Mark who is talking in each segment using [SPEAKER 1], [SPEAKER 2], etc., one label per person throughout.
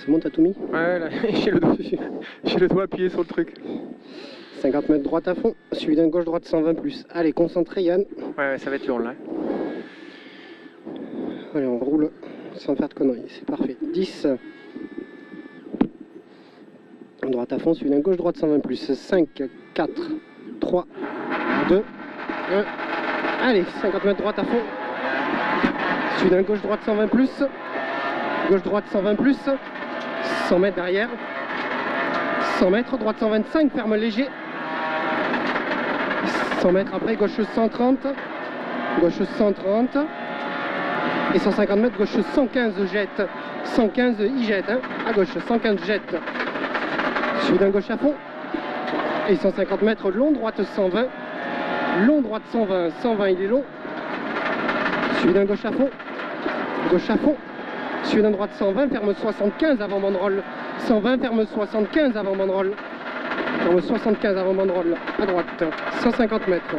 [SPEAKER 1] C'est bon, t'as tout mis?
[SPEAKER 2] Ouais, là, j'ai le doigt appuyé sur le truc.
[SPEAKER 1] 50 mètres droite à fond, suivi d'un gauche-droite 120 plus. Allez, concentré Yann.
[SPEAKER 2] Ouais, ça va être long là.
[SPEAKER 1] Allez, on roule sans faire de conneries, c'est parfait. 10. Droite à fond, suivi d'un gauche-droite 120 plus. 5, 4, 3, 2, 1. Allez, 50 mètres droite à fond. Suivi d'un gauche-droite 120 plus. Gauche-droite 120 plus. 100 mètres derrière. 100 mètres, droite 125, ferme léger. 100 mètres après, gauche 130. Gauche 130. Et 150 mètres, gauche 115, jette. 115, il jette. Hein. À gauche, 115, jette. Suivi d'un gauche à fond. Et 150 mètres, long, droite 120. Long, droite 120. 120, il est long. Suivi d'un gauche à fond. Gauche à fond. Suivi d'un droite 120, ferme 75 avant banderole. 120, ferme 75 avant banderole. Ferme 75 avant banderole. À droite, 150 mètres.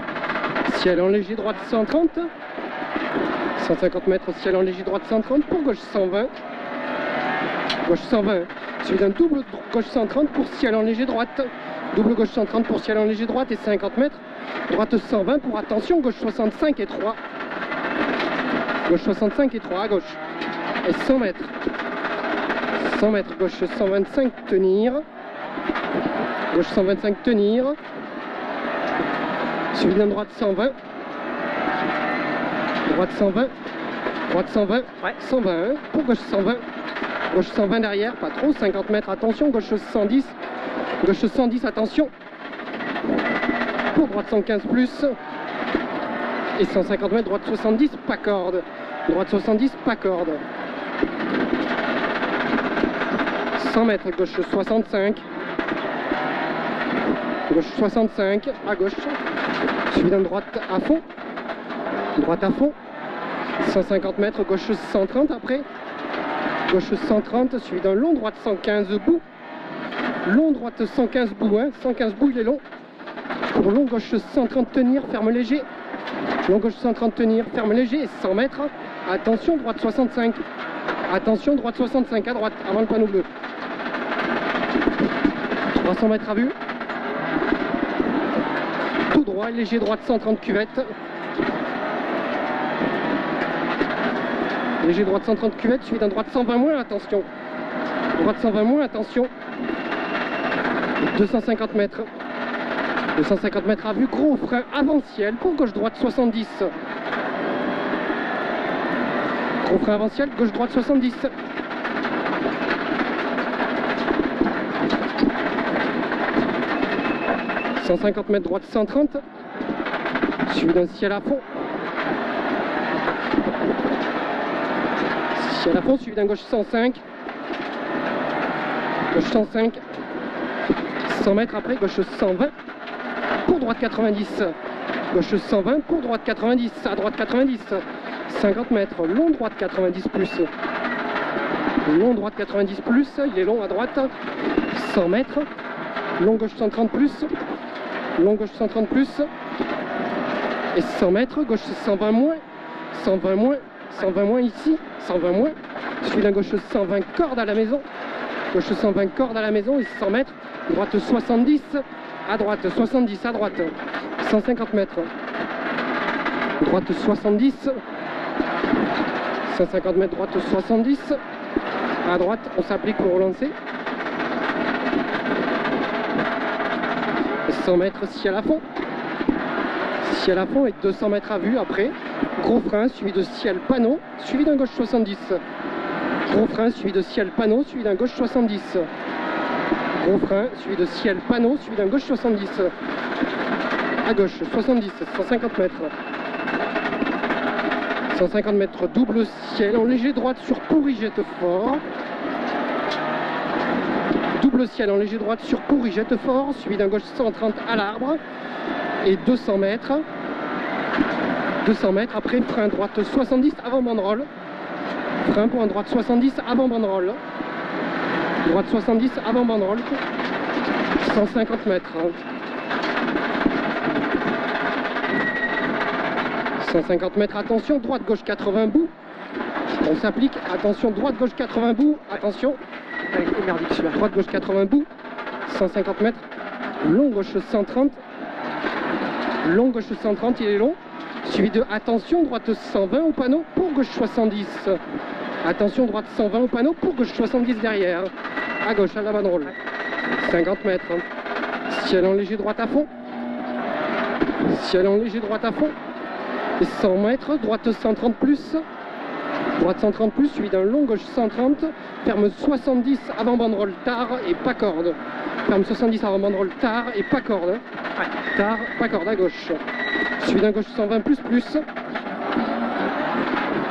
[SPEAKER 1] Ciel en léger, droite 130. 150 mètres, ciel en léger, droite 130. Pour gauche 120. Gauche 120. Suivi d'un double gauche 130 pour ciel en léger, droite. Double gauche 130 pour ciel en léger, droite et 50 mètres. Droite 120 pour attention, gauche 65 et 3. Gauche 65 et 3 à gauche. Et 100 mètres. 100 mètres, gauche 125, tenir. Gauche 125, tenir. Suivi d'un droite 120. Droite 120. Droite 120.
[SPEAKER 2] Ouais.
[SPEAKER 1] 120. Pour gauche 120. Gauche 120 derrière, pas trop. 50 mètres, attention. Gauche 110. Gauche 110, attention. Pour droite 115 plus. Et 150 mètres, droite 70, pas corde. Droite 70, pas corde. 100 mètres, gauche 65. Gauche 65, à gauche. Suivi d'un droite à fond. Droite à fond. 150 mètres, gauche 130 après. Gauche 130, suivi d'un long, droite 115 bout. Long, droite 115 bout, hein. 115 bout, il est long. Pour long, gauche 130 tenir, ferme léger. Long, gauche 130 tenir, ferme léger. Et 100 mètres. Attention, droite 65. Attention, droite 65 à droite, avant le panneau bleu. 300 mètres à vue. Tout droit, léger, droite 130 cuvette. Léger, droite 130 cuvette, suivi d'un droite 120 moins, attention. Droite 120 moins, attention. 250 mètres. 250 mètres à vue, gros frein avant ciel pour gauche-droite 70. Gros frein avant ciel, gauche-droite 70. 150 mètres droite 130. Suivi d'un ciel à fond. Ciel à fond, suivi d'un gauche 105. Gauche 105. 100 mètres après, gauche 120. Pour droite 90. Gauche 120, pour droite 90. À droite 90. 50 mètres, long droite 90 plus. Long droite 90 plus, il est long à droite. 100 mètres. Long gauche 130 plus. Long gauche 130 plus. Et 100 mètres, gauche 120 moins. 120 moins. 120 moins ici. 120 moins. Suivi d'un gauche 120 corde à la maison. Gauche 120 corde à la maison et 100 mètres. Droite 70 à droite. 70 à droite. 150 mètres. Droite 70. 150 mètres droite 70. À droite, on s'applique pour relancer. 100 mètres ciel à fond. Ciel à fond et 200 mètres à vue après. Gros frein suivi de ciel panneau, suivi d'un gauche 70. Gros frein suivi de ciel panneau, suivi d'un gauche 70. Gros frein suivi de ciel panneau, suivi d'un gauche 70. À gauche 70, 150 mètres. 150 mètres double ciel en léger droite sur pourri jette fort. Double ciel en léger droite sur pourri jette fort, suivi d'un gauche 130 à l'arbre. Et 200 mètres. 200 mètres après frein droite 70 avant banderole. Frein pour un droite 70 avant banderole. Droite 70 avant banderole. 150 mètres. 150 mètres, attention, droite gauche 80 bout. On s'applique, attention, droite gauche 80 bout, attention.
[SPEAKER 2] Allez, oh merdique celui-là.
[SPEAKER 1] Droite gauche 80 bout, 150 mètres. Long gauche 130. Long gauche 130, il est long. Suivi de attention, droite 120 au panneau pour gauche 70. Attention, droite 120 au panneau pour gauche 70 derrière. À gauche, à la banderole. 50 mètres. Ciel en léger, droite à fond. Ciel en léger, droite à fond. Et 100 mètres, droite 130 plus. Droite 130 plus, suivi d'un long gauche 130. Ferme 70 avant banderole tard et pas corde. Ferme 70 avant banderole tard et pas corde. Tard, pas corde à gauche. Suivi d'un gauche 120 plus plus.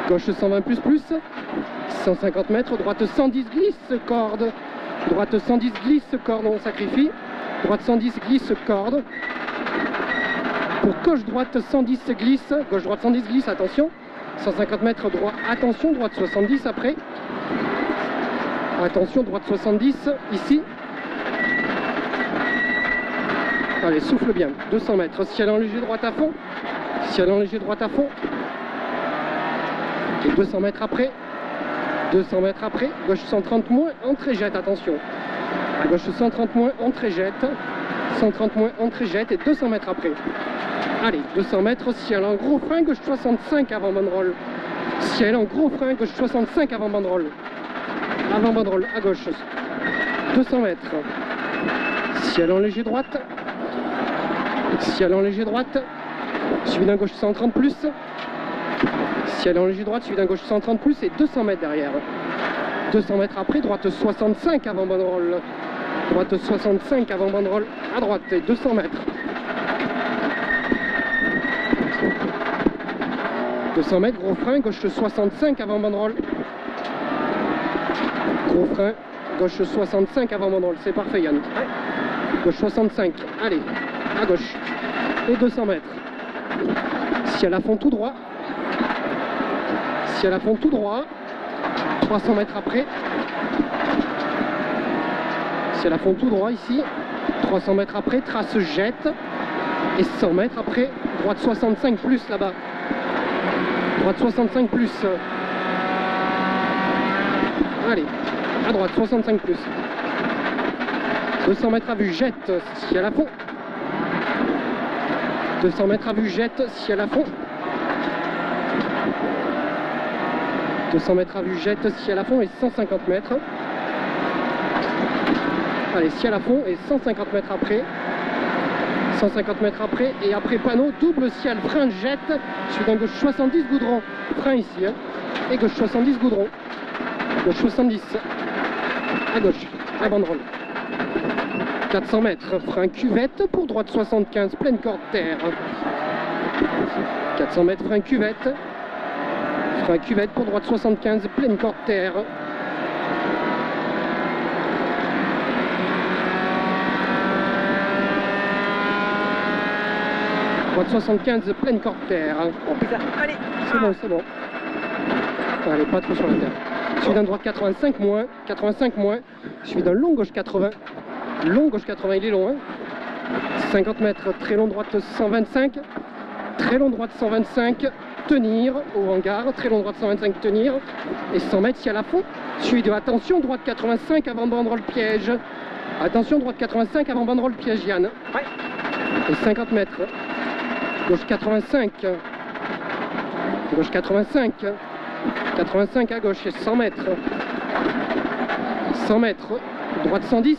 [SPEAKER 1] Gauche 120 plus plus. 150 mètres, droite 110 glisse corde. Droite 110 glisse corde, on sacrifie. Droite 110 glisse corde. Pour gauche droite 110 glisse. Gauche droite 110 glisse, attention. 150 mètres droit, attention, droite 70 après. Attention, droite 70 ici. Allez, souffle bien. 200 mètres, ciel en léger, droite à fond. Ciel en léger, droite à fond. Et 200 mètres après. 200 mètres après, gauche 130 moins, entrée jette, attention. Gauche 130 moins, entrée jette. 130 moins, entrée jette et 200 mètres après. Allez, 200 mètres, ciel en gros frein, gauche 65 avant banderole. Ciel en gros frein, gauche 65 avant banderole. Avant banderole, à gauche. 200 mètres. Ciel en léger droite. Ciel en léger droite. Suivi d'un gauche 130 plus. Ciel en léger droite, suivi d'un gauche 130 plus et 200 mètres derrière. 200 mètres après, droite 65 avant banderole. Droite 65 avant banderole à droite et 200 mètres. 200 mètres, gros frein, gauche 65 avant banderole. Gros frein, gauche 65 avant banderole. C'est parfait Yann. Gauche 65, allez, à gauche. Et 200 mètres. Ciel à fond tout droit. Ciel à fond tout droit. 300 mètres après. Ciel à fond tout droit ici. 300 mètres après, trace jette. Et 100 mètres après, droite 65 plus là-bas. Droite 65 plus. Allez, à droite 65 plus. 200 mètres à vue, jette, ciel à fond. 200 mètres à vue, jette, ciel à fond. 200 mètres à vue, jette, ciel à fond et 150 mètres. Allez, ciel à fond et 150 mètres après. 150 mètres après et après panneau, double ciel, frein, jette. Je suis d'un gauche 70 goudron. Frein ici, hein. Et gauche 70 goudron. Gauche 70. À gauche, à banderole. 400 mètres, frein cuvette pour droite 75, pleine corde terre. 400 mètres, frein cuvette. Frein cuvette pour droite 75, pleine corde terre. Droite 75, pleine corde terre.
[SPEAKER 2] Oh putain, allez.
[SPEAKER 1] C'est bon, c'est bon. Allez, pas trop sur la terre. Suivi d'un droite 85 moins, 85 moins. Suivi d'un long gauche 80. Long gauche 80, il est long, hein. 50 mètres, très long droite 125. Très long droite 125, tenir au hangar. Très long droite 125, tenir. Et 100 mètres, ciel à fond. Suivi de attention, droite 85 avant banderole piège. Attention, droite 85 avant banderole piège, Yann.
[SPEAKER 2] Ouais.
[SPEAKER 1] Et 50 mètres. Gauche 85. Gauche 85. 85 à gauche et 100 mètres. 100 mètres. Droite 110.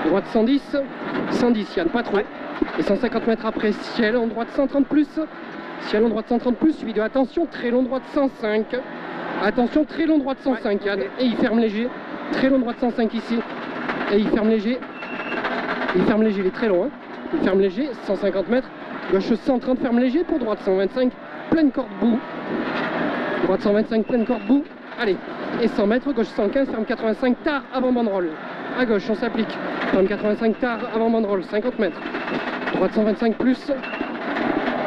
[SPEAKER 1] Droite 110. 110, Yann, pas trop.
[SPEAKER 2] Ouais.
[SPEAKER 1] Et 150 mètres après, ciel en droite 130 plus. Ciel en droite 130 plus, suivi de attention, très long droite 105. Attention, très long droite 105, Yann. Et il ferme léger. Très long droite 105 ici. Et il ferme léger. Il ferme léger, il est très long, hein. Il ferme léger, 150 mètres. Gauche 130, ferme léger pour droite 125, pleine corde bout. Droite 125, pleine corde bout. Allez, et 100 mètres, gauche 115, ferme 85, tard avant banderole. À gauche, on s'applique. Ferme 85, tard avant banderole, 50 mètres. Droite 125 plus.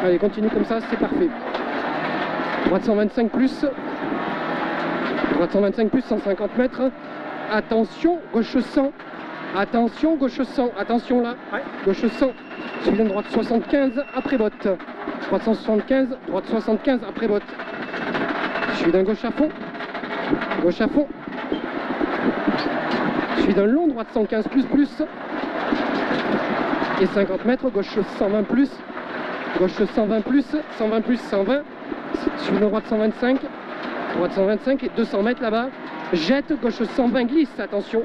[SPEAKER 1] Allez, continue comme ça, c'est parfait. Droite 125 plus. Droite 125 plus, 150 mètres. Attention, gauche 100. Attention, gauche 100. Attention là.
[SPEAKER 2] Ouais.
[SPEAKER 1] Gauche 100. Suivi d'une droite 75 après botte. Droite 175, droite 75 après botte. Suivi d'un gauche à fond. Gauche à fond. suivi d'un long droite 115 plus. Et 50 mètres, gauche 120 plus. Gauche 120 plus, 120 plus, 120. Suivi d'un droite 125. Droite 125 et 200 mètres là-bas. Jette, gauche 120 glisse, attention.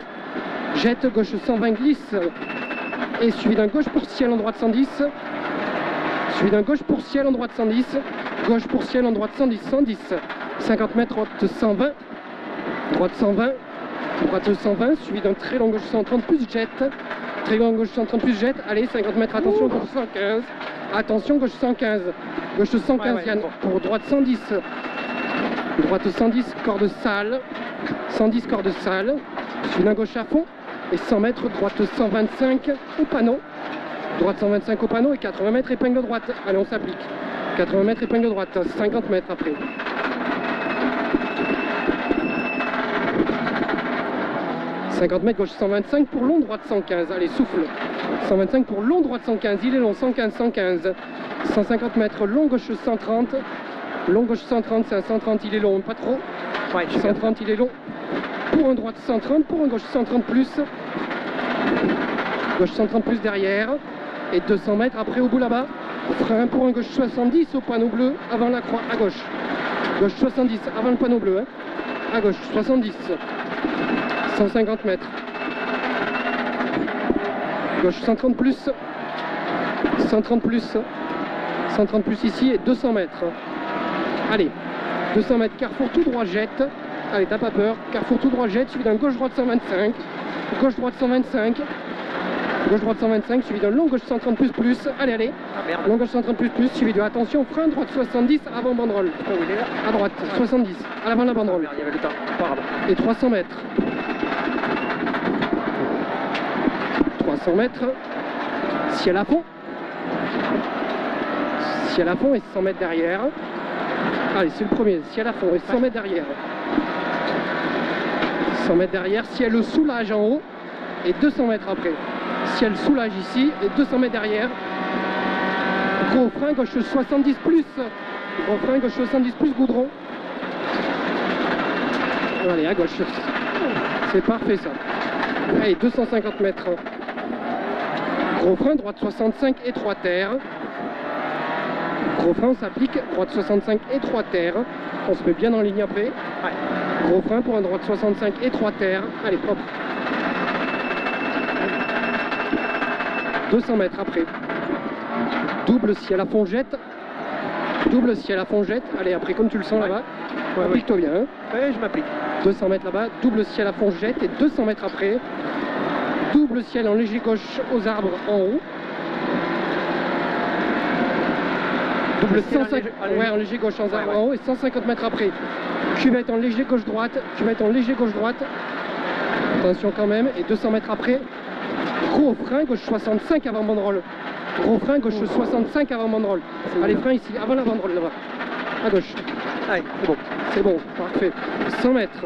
[SPEAKER 1] Jette, gauche 120 glisse. Et suivi d'un gauche pour ciel en droite 110. Suivi d'un gauche pour ciel en droite 110. Gauche pour ciel en droite 110, 110. 50 mètres, droite 120. Droite 120. Droite 120, suivi d'un très long gauche 130 plus jet. Très long gauche 130 plus jet. Allez, 50 mètres, attention, gauche 115. Attention, gauche 115. Gauche 115, Yann, pour droite 110. Droite 110, corde sale. 110, corde sale. Suivi d'un gauche à fond. Et 100 mètres, droite 125 au panneau. Droite 125 au panneau et 80 mètres, épingle droite. Allez, on s'applique. 80 mètres, épingle droite. 50 mètres après. 50 mètres, gauche 125 pour long, droite 115. Allez, souffle. 125 pour long, droite 115. Il est long, 115, 115. 150 mètres, long, gauche 130. Long, gauche 130, c'est un 130, il est long, pas trop.
[SPEAKER 3] Ouais,
[SPEAKER 1] 130, il est long. Pour un droite 130, pour un gauche 130 plus. Gauche 130 plus derrière. Et 200 mètres après au bout là-bas. Frein pour un gauche 70 au panneau bleu avant la croix à gauche. Gauche 70 avant le panneau bleu. Hein. À gauche 70. 150 mètres. Gauche 130 plus. 130 plus. 130 plus ici et 200 mètres. Allez. 200 mètres. Carrefour tout droit jette. Allez, t'as pas peur. Carrefour tout droit jette. Suivi d'un gauche droite 125. Gauche droite 125. Gauche droite 125, suivi d'un long gauche 130 plus. Allez, allez. Long gauche 130 plus, suivi de attention, frein droite 70 avant banderole. À droite, 70, à l'avant de la banderole.
[SPEAKER 3] Il y avait le temps. Pardon.
[SPEAKER 1] Et 300 mètres. 300 mètres. Ciel à fond. Ciel à fond et 100 mètres derrière. Allez, c'est le premier. Ciel à fond et 100 mètres derrière. 100 mètres derrière. Ciel soulage en haut. Et 200 mètres après. Ciel soulage ici et 200 mètres derrière. Gros frein gauche 70 plus. Gros frein gauche 70 plus goudron. Allez, à gauche. C'est parfait ça. Allez, 250 mètres. Gros frein, droite 65 et 3 terres. Gros frein, on s'applique. Droite 65 et 3 terres. On se met bien en ligne après.
[SPEAKER 3] Ouais.
[SPEAKER 1] Gros frein pour un droite 65 et 3 terres. Allez, propre. 200 mètres après. Double ciel à fond jette. Double ciel à fond jette. Allez, après, comme tu le sens là-bas, applique-toi bien. Hein.
[SPEAKER 3] Ouais, je m'applique.
[SPEAKER 1] 200 mètres là-bas, double ciel à fond jette. Et 200 mètres après, double ciel en léger gauche aux arbres en haut. Double 150, ouais, en léger gauche aux arbres en haut. Et 150 mètres après, cuvette en léger gauche droite. Cuvette en léger gauche droite. Attention quand même. Et 200 mètres après, gros frein, gauche 65 avant banderole. Gros frein, gauche 65 avant banderole. Allez, frein ici, avant la banderole là-bas. À gauche.
[SPEAKER 3] Allez, c'est bon.
[SPEAKER 1] C'est bon, parfait. 100 mètres.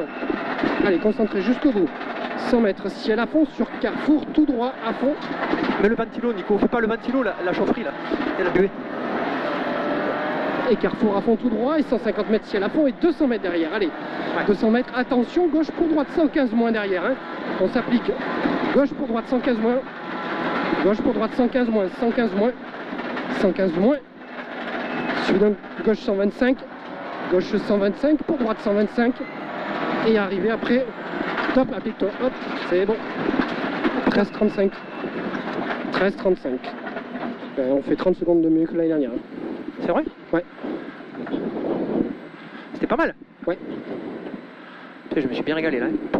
[SPEAKER 1] Allez, concentré jusqu'au bout. 100 mètres, ciel à fond sur carrefour, tout droit à fond.
[SPEAKER 3] Mais le ventilo, Nico, fais pas le ventilo, la chaufferie là. Et la buée.
[SPEAKER 1] Et carrefour à fond tout droit et 150 mètres ciel à fond et 200 mètres derrière. Allez, 200 mètres, attention, gauche pour droite 115 moins derrière. Hein. On s'applique. Gauche pour droite 115 moins. Gauche pour droite 115 moins, 115 moins. 115 moins. Suivi d'un gauche 125. Gauche 125 pour droite 125. Et arrivé après. Top, applique-toi. Hop, c'est bon. 13,35. 13,35. On fait 30 secondes de mieux que l'année dernière.
[SPEAKER 3] C'est vrai?
[SPEAKER 1] Ouais.
[SPEAKER 3] C'était pas mal.
[SPEAKER 1] Ouais.
[SPEAKER 3] Je me suis bien régalé là. Hein.